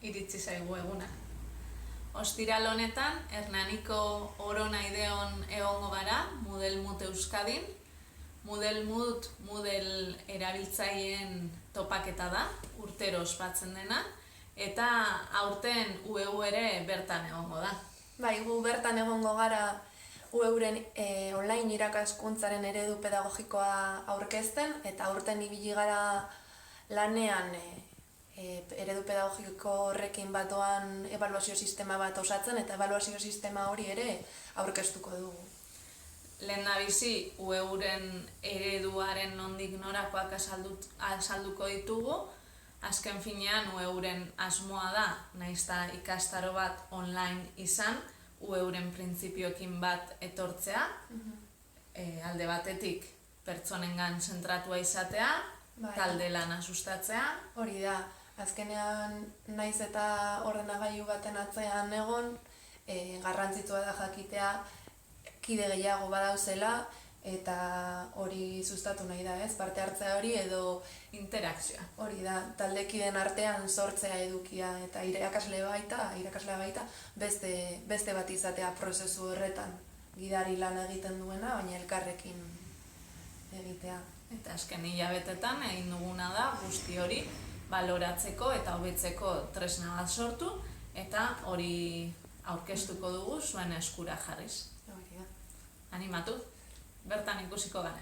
iritsi zaigu eguna. Ostiral honetan, Hernaniko Oronaideon egongo gara, Moodle Euskadin. Moodle erabiltzaileen topaketa da, urtero ospatzen dena, eta aurten UEU ere bertan egongo da. Bai, gu bertan egongo gara UEUren online irakaskuntzaren eredu pedagogikoa aurkezten, eta aurten ibili gara lanean eredu pedagogiko horrekin batoan ebaluazio sistema bat osatzen, eta ebaluazio sistema hori ere aurkeztuko dugu. Lehendabizi UEUren ereduaren nondik norakoak azalduko ditugu. Azken finean UEUren asmoa da, naizta ikastaro bat online izan, UEUren printzipioekin bat etortzea, alde batetik pertsonengan zentratua izatea, talde lana sustatzea. Hori da, azkenean naiz eta ordenagailu baten atzean egon, garrantzitsua da jakitea kide gehiago badauzela, eta hori sustatu nahi da, parte hartzea hori edo interakzioa. Hori da, taldekideen artean sortzea edukia, eta irakaslea baita beste bat izatea prozesu horretan, gidari lan egiten duena, baina elkarrekin egitea. Eta azken hilabetetan egin duguna da guzti hori baloratzeko eta hobetzeko tresna bat sortu, eta hori aurkeztuko dugu zuen eskura jarriz. Hori da. Animatu, bertan ikusiko gara.